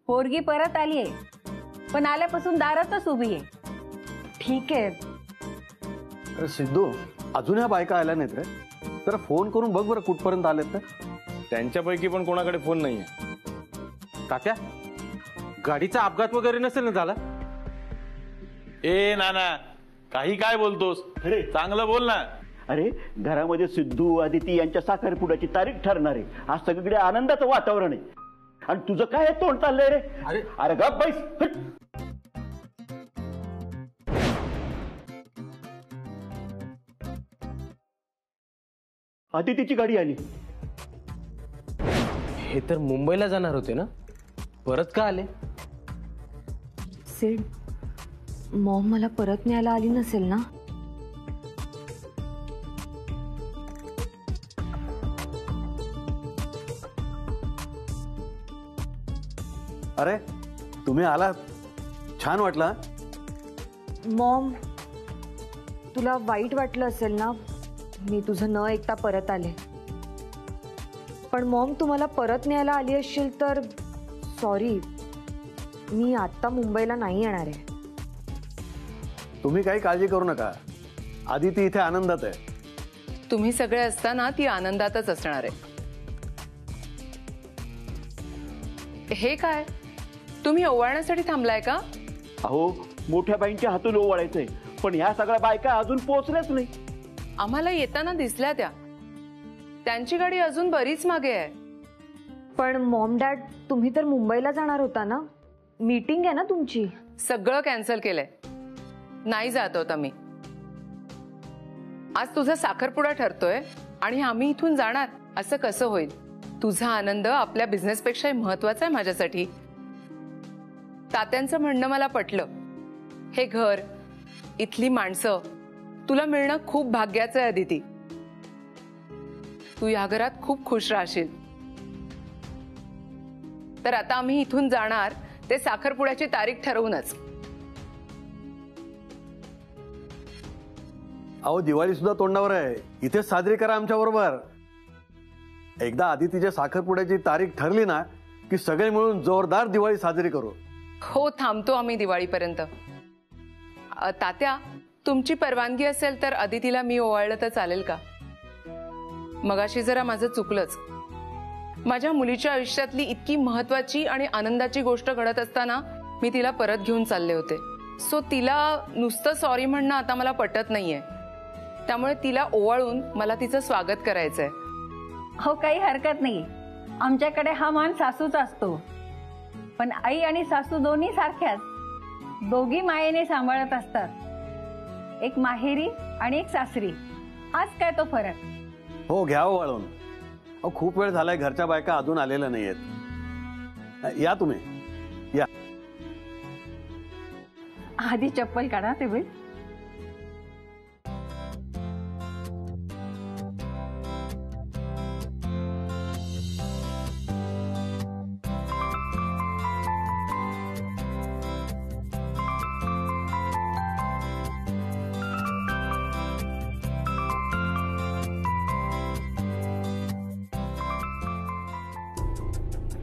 पोरगी परत आली आहे, पण आल्यापासून दारातच उभी आहे. ठीक आहे. अरे सिद्धू, अजून ह्या बायका आल्या नाहीत रे? तर फोन करून बघ बरं कुठपर्यंत आलेत तर. त्यांच्यापैकी पण कोणाकडे फोन नाहीये. तात्या, गाडीचा अपघात वगैरे नसेल ना झाला? ए नाना, काही काय बोलतोस? अरे चांगलं बोल ना. अरे घरामध्ये सिद्धू आदिती यांच्या साखरपुड्याची तारीख ठरणार आहे. आज सगळीकडे आनंदाचं वातावरण आहे आणि तुझं काय तोंड चाललंय रे? अरे अरे गप बैस. हट. आदितीची गाडी आली. हे तर मुंबईला जाणार होते ना, परत का आले? सिड, मॉम मला परत न्यायला आली नसेल ना? अरे तुम्ही आलात, छान वाटलं. मॉम, तुला वाईट वाटलं असेल ना मी तुझं न ऐकता परत आले. पण मॉम, तुम्हाला परत न्यायला आली असशील तर सॉरी, मी आत्ता मुंबईला नाही येणार आहे. तुम्ही काही काळजी करू नका, आदिती इथे आनंदात आहे. तुम्ही सगळे असताना ती आनंदातच असणार आहे. हे काय, तुम्ही ओवाळण्यासाठी थांबलाय का? अहो, मोठ्या बाईंच्या हातून ओवाळायचंय, पण ह्या सगळ्या बायका अजून पोहोचल्याच नाही. आम्हाला येताना दिसल्या त्या. त्यांची गाडी अजून बरीच मागे आहे. पण मॉम डॅड, तुम्ही तर मुंबईला जाणार होता ना? मीटिंग आहे ना तुमची? सगळं कॅन्सल केलंय. नाही जात होता मी. आज तुझा साखरपुडा ठरतोय आणि आम्ही इथून जाणार, असं कसं होईल? तुझा आनंद आपल्या बिझनेसपेक्षाही महत्वाचा आहे माझ्यासाठी. तात्यांचं म्हणणं मला पटलं. हे घर, इथली माणसं तुला मिळणं खूप भाग्याचं आहे अदिती. तू या घरात खूप खुश राहशील. तर आता आम्ही इथून जाणार ते साखरपुड्याची तारीख ठरवूनच. अहो, दिवाळी सुद्धा तोंडावर आहे, इथेच साजरी करा आमच्या बरोबर. एकदा आदितीच्या साखरपुड्याची तारीख ठरली ना की सगळे मिळून जोरदार दिवाळी साजरी करू. हो, थांबतो आम्ही दिवाळीपर्यंत. तात्या, तुमची परवानगी असेल तर अदितीला मी ओवाळलं तर चालेल का? मगाशी जरा माझं चुकलंच. माझ्या मुलीच्या आयुष्यातली इतकी महत्वाची आणि आनंदाची गोष्ट घडत असताना मी तिला परत घेऊन चालले होते. सो तिला नुसतं सॉरी म्हणणं आता मला पटत नाहीये. त्यामुळे तिला ओवाळून मला तिचं स्वागत करायचंय. हो, काही हरकत नाही. आमच्याकडे हा मान सासूचा असतो, पण आई आणि सासू दोन्ही सारख्याच. दोघी मायेने सांभाळत असतात. एक माहेरी आणि एक सासरी. हाच काय तो फरक. हो, घ्या वळून. अहो, खूप वेळ झालाय, घरच्या बायका अजून आलेल्या नाहीयेत. या तुम्ही, या. आधी चप्पल काढा ते बाई.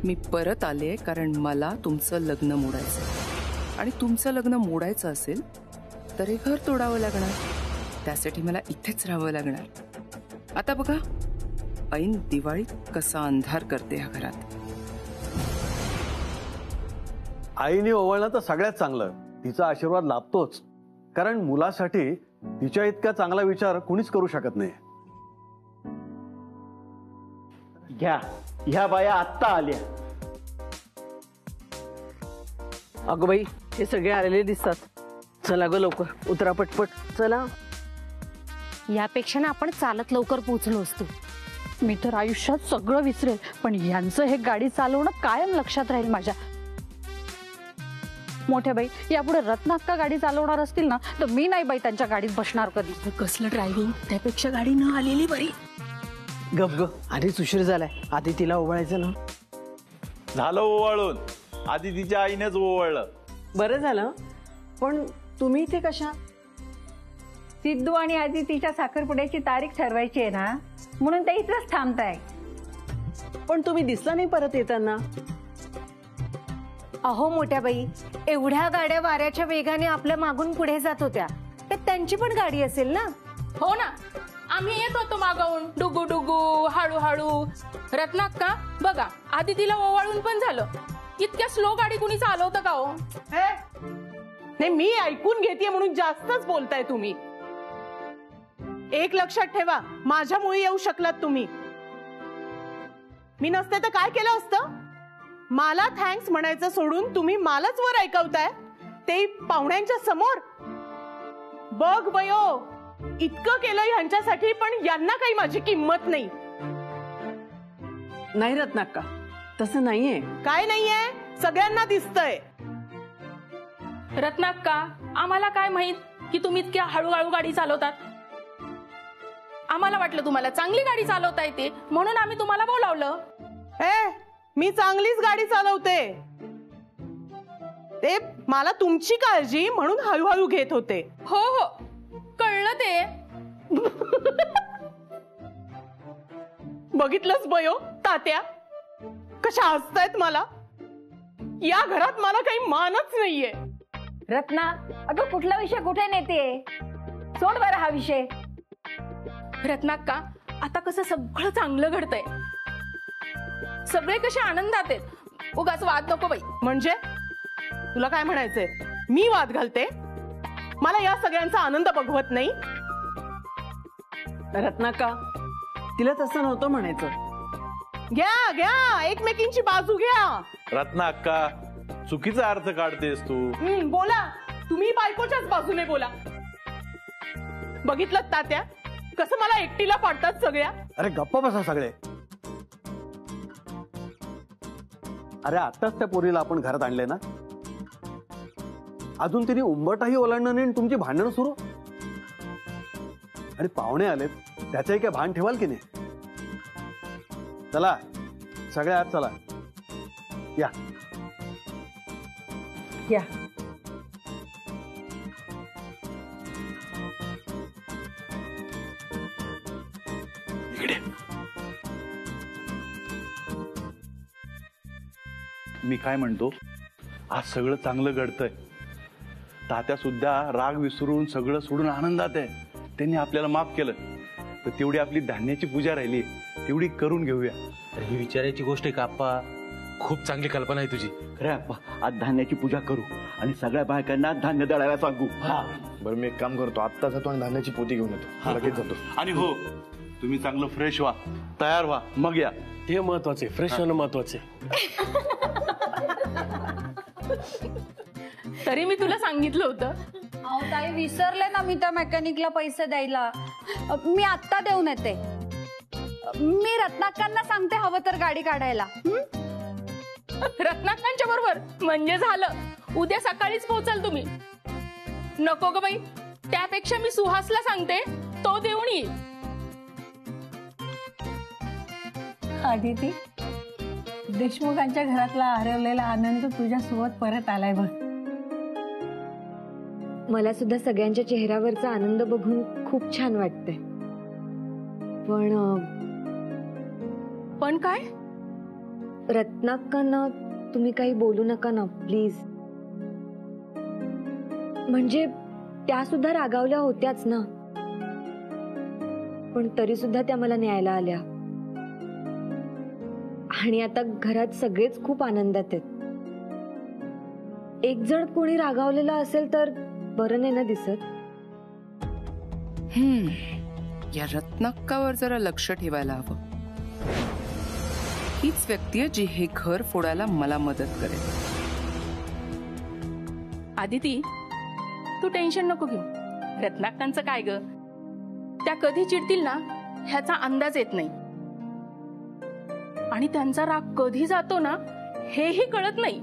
मी परत आले कारण मला तुमचं लग्न मोडायचं. आणि तुमचं लग्न मोडायचं असेल तर हे घर तोडावं लागणार. त्यासाठी मला इथेच राहावं लागणार. आता बघा, ऐन दिवाळीत कसा अंधार करते ह्या घरात. आईने ओवाळणं तर सगळ्यात चांगलं. तिचा आशीर्वाद लाभतोच, कारण मुलासाठी तिच्या इतका चांगला विचार कुणीच करू शकत नाही. घ्या, ह्या बाया आत्ता आल्या. अगं बाई, हे सगळे आलेले दिसतात. चला ग लवकर, उतरा पटपट, चला. यापेक्षा ना आपण चालत लवकर पोहोचलो असतो. मी तर आयुष्यात सगळं विसरेल, पण यांचं हे गाडी चालवणं कायम लक्षात राहील माझ्या. मोठ्या बाई, यापुढे रत्नाक्का गाडी चालवणार असतील ना तर मी नाही बाई त्यांच्या गाडीत बसणार कधी. कसलं ड्रायव्हिंग, त्यापेक्षा गाडी न आलेली बरी. गप ग, आधीच उशीर झालाय. आधी तिला ओवाळायचं ना. झालं ओवाळून, आधी तिच्या आईनेच ओवाळलं. बरं झालं. पण तुम्ही इथे कशा? सिद्धू आणि आदितीच्या साखरपुड्याची तारीख ठरवायची आहे ना, म्हणून ते इथंच थांबताय. पण तुम्ही दिसला नाही परत येताना. अहो मोठ्या बाई, एवढ्या गाड्या वाऱ्याच्या वेगाने आपल्या मागून पुढे जात होत्या, तर त्यांची पण गाडी असेल ना? हो ना, आम्ही येत होतो मागावून डुगू डुगू हळूहळू. रत्नाक्का बघा, आधी तिला ओवाळून पण झालं. इतक्या स्लो गाडी कुणी चालवतं का हो? नाही, मी ऐकून घेते म्हणून जास्तच बोलताय तुम्ही. एक लक्षात ठेवा, माझ्यामुळे येऊ शकलात तुम्ही. मी नसते तर काय केलं असतं? मला थँक्स म्हणायचं सोडून तुम्ही मलाच वर ऐकवताय, ते पाहुण्यांच्या समोर. बघ बयो, इतकं केलं ह्यांच्यासाठी, पण यांना काही माझी किंमत नाही. नाही रत्नाक्का, तसं नाहीये. काय नाहीये? सगळ्यांना दिसतंय. रत्नाक्का, आम्हाला काय माहित की तुम्ही इतक्या हळूहळू गाडी चालवतात. आम्हाला वाटलं तुम्हाला चांगली गाडी चालवता येते, म्हणून आम्ही तुम्हाला बोलावलं. मी चांगलीच गाडी चालवते. ते मला तुमची काळजी म्हणून हळूहळू घेत होते. हो हो, कळलं ते. बघितलंच बयो तात्या, कशा हसतायत मला. या घरात मला काही मानच नाहीये. रत्ना, अगं कुठला विषय कुठे नेते? सोड बरं हा विषय. रत्नाक्का, आता कसं सगळं चांगलं घडतंय, सगळे कसे आनंदात आहेत. उगाच वाद नको बाई. म्हणजे तुला काय म्हणायचंय? मी वाद घालते? मला या सगळ्यांचा आनंद बघवत नाही. रत्नाक्का, तिला तसं नव्हतं म्हणायचं. घ्या घ्या, एकमेकींची बाजू घ्या. रत्नाक्का, चुकीचा अर्थ काढतेस तू. बोला, तुम्ही बायकोच्याच बाजूने बोला. बघितलं तात्या, कसं मला एकटीला पाडतात सगळ्या. अरे गप्पा बसा सगळे. अरे आताच त्या पोरीला आपण घरात आणले ना, अजून तिने उंबरठाही ओलांडलं नाही, तुमची भांडणं सुरू. आणि पाहुणे आलेत, त्याचंही काय भान ठेवाल की नाही? चला सगळ्या आत चला. या या. इकडे. मी काय म्हणतो, आज सगळं चांगलं घडतंय. तात्या सुद्धा राग विसरून सगळं सोडून आनंदात आहे. त्यांनी आपल्याला माफ केलं, तर तेवढी आपली धान्याची पूजा राहिली, तेवढी करून घेऊया. अरे ही विचारायची गोष्ट आहे का आप्पा? खूप चांगली कल्पना आहे तुझी. खरं आप्पा, आज धान्याची पूजा करू आणि सगळ्या बायकांना धान्य दळायला सांगू. बरं, मी एक काम करतो, आत्ता जातो आणि धान्याची पोती घेऊन येतो. लगेच जातो. आणि हो, तुम्ही चांगलं फ्रेश व्हा, तयार व्हा, मग या. हे महत्वाचे, फ्रेश होणं महत्वाचे. तरी मी तुला सांगितलं होतं. अहो ताई, विसरले ना मी त्या मेकॅनिकला पैसे द्यायला. मी आत्ता देऊन येते. मी रत्नाक्कांना सांगते हवं तर गाडी काढायला. रत्नाक्कांच्या बरोबर म्हणजे झालं, उद्या सकाळीच पोहोचाल तुम्ही. नको ग बाई, त्यापेक्षा मी सुहासला सांगते, तो देऊन येईल. आदिती, देशमुखांच्या घरातला हरवलेला आनंद तुझ्या सोबत परत आलाय बघ. मला सुद्धा सगळ्यांच्या चेहऱ्यावरचा आनंद बघून खूप छान वाटतंय. पण काय? रत्नाक्कांना तुम्ही काही बोलू नका ना प्लीज. म्हणजे त्या सुद्धा रागावल्या होत्याच ना, पण तरी सुद्धा त्या मला न्यायला आल्या. आणि आता घरात सगळेच खूप आनंदात आहेत. एक जण कोणी रागावलेला असेल तर बरं नाही ना दिसत. या रत्नाक्कावर जरा लक्ष ठेवायला हवं. हीच व्यक्ती आहे जी हे घर फोडायला मला मदत करेल. आदिती, तू टेन्शन नको घेऊ. रत्नाक्कांचं काय ग, त्या कधी चिडतील ना ह्याचा अंदाज येत नाही. आणि त्यांचा राग कधी जातो ना हेही कळत नाही.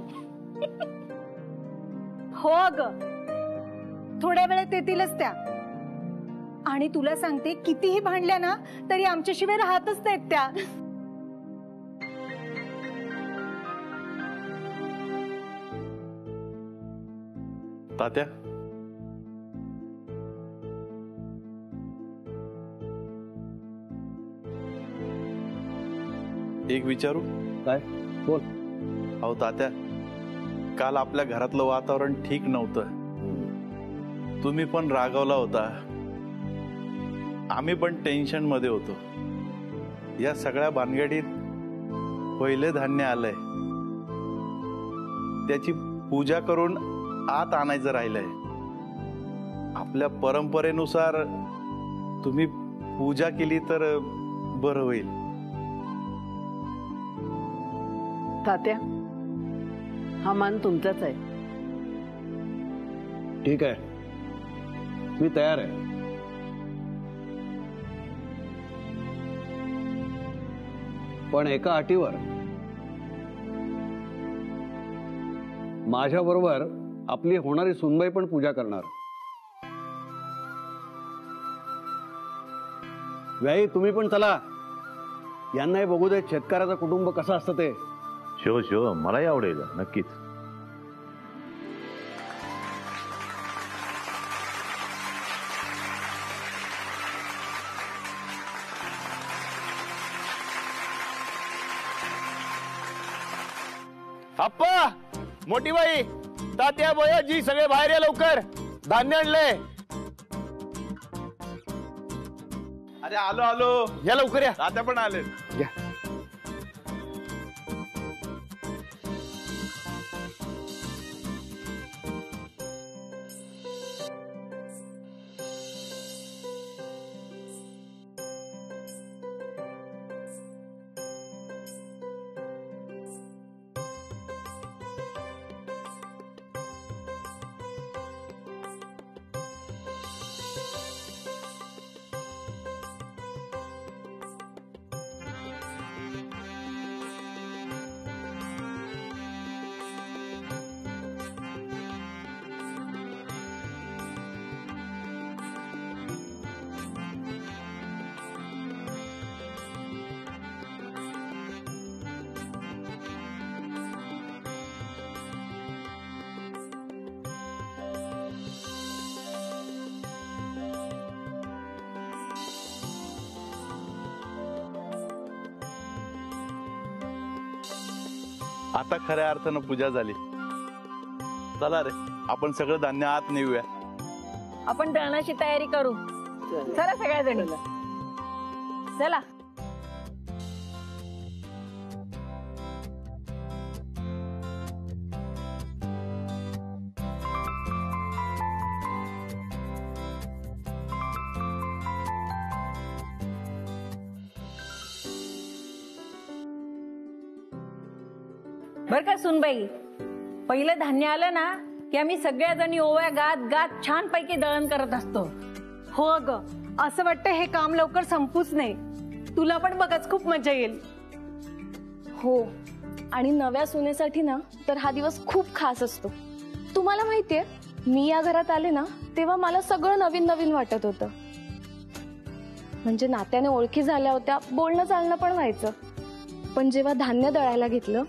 हो ग, थोड्या वेळात येतीलच त्या. आणि तुला सांगते, कितीही भांडल्या ना तरी आमच्याशिवाय राहतच नाहीत त्या. तात्या, एक विचारू? काय? बोल. अहो तात्या, काल आपल्या घरातलं वातावरण ठीक नव्हतं. तुम्ही पण रागावला होता, आम्ही पण टेन्शन मध्ये होतो. या सगळ्या भानगडीत पहिले धान्य आलंय, त्याची पूजा करून आत आणायचं राहिलंय. आपल्या परंपरेनुसार तुम्ही पूजा केली तर बरं होईल. तात्या, हा मान तुमचाच आहे. ठीक आहे, मी तयार आहे. पण एका अटीवर. माझ्या बरोबर आपली होणारी सुनबाई पण पूजा करणार. व्याई, तुम्ही पण चला. यांनाही बघू दे शेतकऱ्याचं कुटुंब कसं असतं ते. शो शो, मलाही आवडेल नक्कीच. आप्पा, मोठी बाई, तात्या, बयाजी सगळे बाहेर या लवकर. धान्य आणले. अरे आलो आलो, या लवकर या. तात्या पण आले. या. आता खऱ्या अर्थानं पूजा झाली. चला रे, आपण सगळं धान्य आत नेऊया. आपण दळणाची तयारी करू. चला सगळ्या जणी, चला. बर का सुनबाई, पहिलं धान्य आलं ना की आम्ही सगळ्या जणी ओव्या गात गात छान पैकी दळण करत असतो. हो ग, असं वाटतं हे काम लवकर संपूच नाही. तुला पण बघच खूप मजा येईल. हो, आणि नव्या सुनेसाठी ना तर हा दिवस खूप खास असतो. तुम्हाला माहितीये, मी या घरात आले ना तेव्हा मला सगळं नवीन नवीन वाटत होतं. म्हणजे नात्याने ओळखी झाल्या होत्या, बोलणं चालणं पण व्हायचं. पण जेव्हा धान्य दळायला घेतलं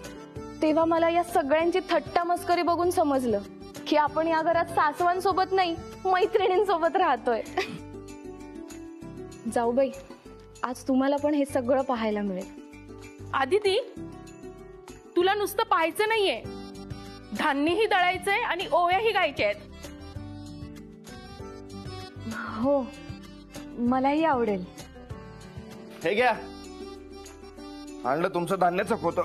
तेव्हा मला या सगळ्यांची थट्टा मस्करी बघून समजलं की आपण या घरात सासवांसोबत नाही, मैत्रिणींसोबत राहतोय. जाऊबाई, आज तुम्हाला पण हे सगळं पाहायला मिळेल. आदिती, तुला नुसतं पाहायचं नाहीये, धान्यही दळायचंय आणि ओव्याही गायच्या आहेत. हो, मलाही आवडेल. हे घ्या, आणलं तुमचं धान्याचं पोतं.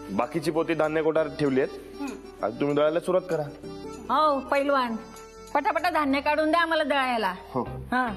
बाकीची पोती धान्य कोठारात ठेवली आहेत. आज तुम्ही दळायला सुरुवात करा. हो पैलवान, पटापटा धान्य काढून द्या आम्हाला दळायला. हो. हा.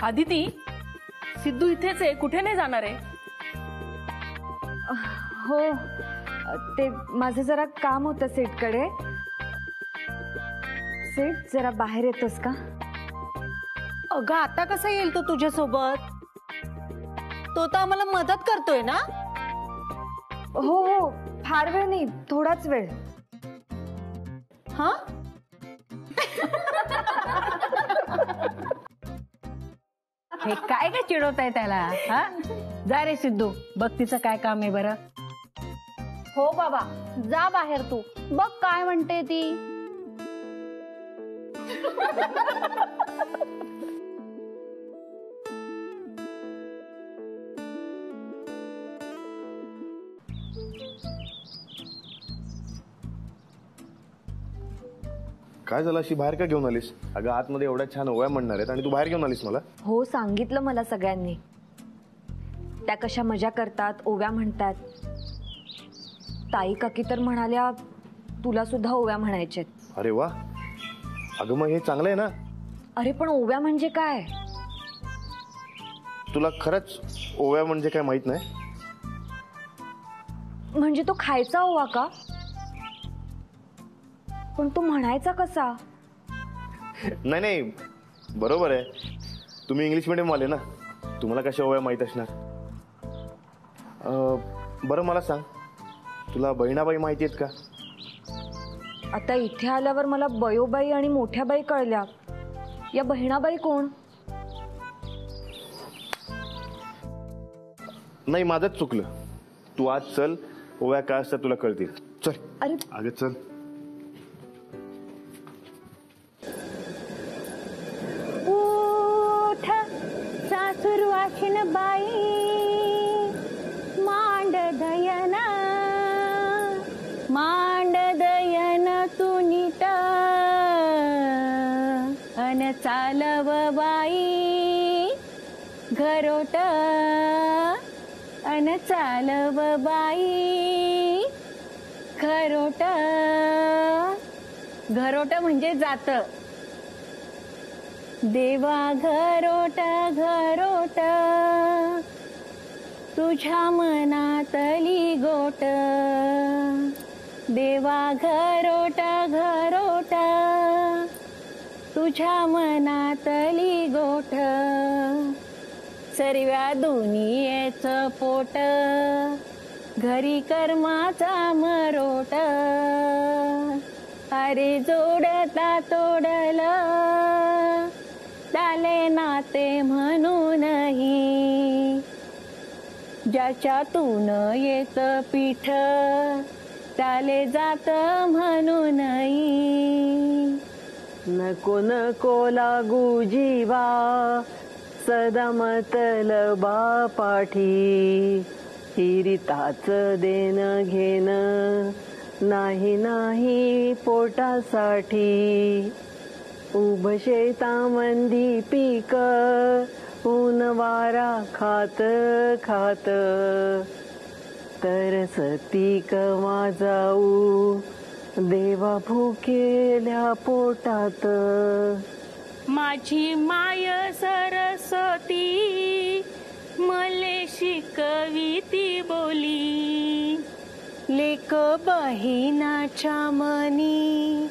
आदिती, सिद्धू इथेच आहे, कुठे नाही जाणार आहे? हो, ते माझं जरा काम होतं सेटकडे. सेट, जरा बाहेर येतोस का? अगं, आता कसं येईल तो तुझ्यासोबत? तो तर आम्हाला मदत करतोय ना. हो हो, फार वेळ नाही, थोडाच वेळ. हा हे काय काय चिडवत आहे त्याला? हा, जा रे सिद्धू, बघ तिचं काय काम आहे बरं. हो बाबा, जा बाहेर तू, बघ काय म्हणते ती. काय झालं, अशी बाहेर का घेऊन आलीस? अगं आतमध्ये एवढ्या छान ओव्या म्हणणार आहेत आणि तू बाहेर घेऊन आलीस मला? हो, सांगितलं मला सगळ्यांनी. त्या कशा मजा करतात, ओव्या म्हणतात. ताई काकी तर म्हणाल्या तुला सुद्धा ओव्या म्हणायचे. अरे वा, अगं मग हे चांगलं आहे ना. अरे पण ओव्या म्हणजे काय? तुला खरंच ओव्या म्हणजे काय माहित नाही? म्हणजे तो खायचा ओवा का? पण तो म्हणायचा कसा? नाही नाही, बरोबर आहे, तुम्ही इंग्लिश मीडियम वाले ना, तुम्हाला कशा ओव्या माहित असणार. बरं मला सांग, तुला बहिणाबाई माहिती आहेत का? आता इथे आल्यावर मला बयोबाई आणि मोठ्या बाई कळल्या. या बहिणाबाई कोण? नाही, माझंच चुकलं. तू आज चल, ओव्या काय असतात तुला कळतील. चल. अरे अगं चल. सासुरवाशिन बाई मांड दयना, मांड दयन तू नीट अन चालव बाई घरोट, अन चालव बाई घरोट. घरोट म्हणजे जात. देवा घरोट घरोट तुझ्या मनातली गोट. देवा घरोट घरोट तुझ्या मनातली गोट. सर्व्या दुनियेचं पोट घरी कर्माचा मरोट. अरे जोडता तोडलं चाले नाते म्हणूनही, ज्याच्यातून येत पीठ चाले जात म्हणूनही. नको नको लागू जीवा सदा मतलबा पाठी, हिरिताच देणं घेणं नाही नाही पोटासाठी. उभ शेतामंदी पीक ऊन वारा खात खात, तरसती कवा जाऊ देवा भुकेल्या पोटात. माझी माय सरस्वती मले शिकविती बोली, लेक बहिणाच्या मनी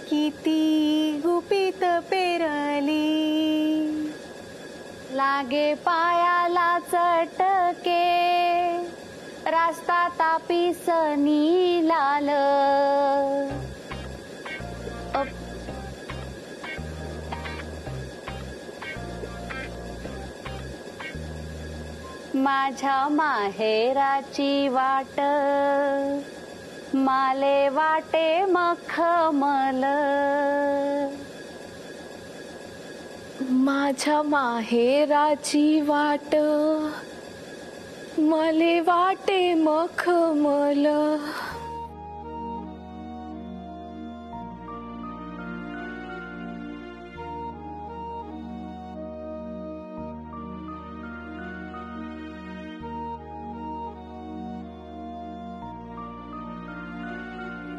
किती गुपित पेरली. लागे पायाला चटके रास्ता तापीसनी लाल. माझ्या माहेराची वाट माले वाटे मखमल. माझ्या माहेराची वाट मले वाटे मखमल.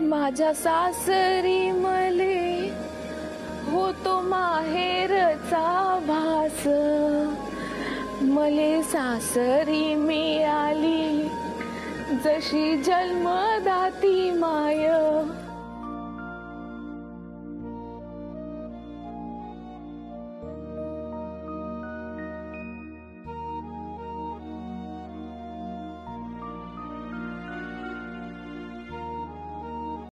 माझ्या सासरी मले होतो माहेरचा भास. मले सासरी मिळाली जशी जन्मदाती माय.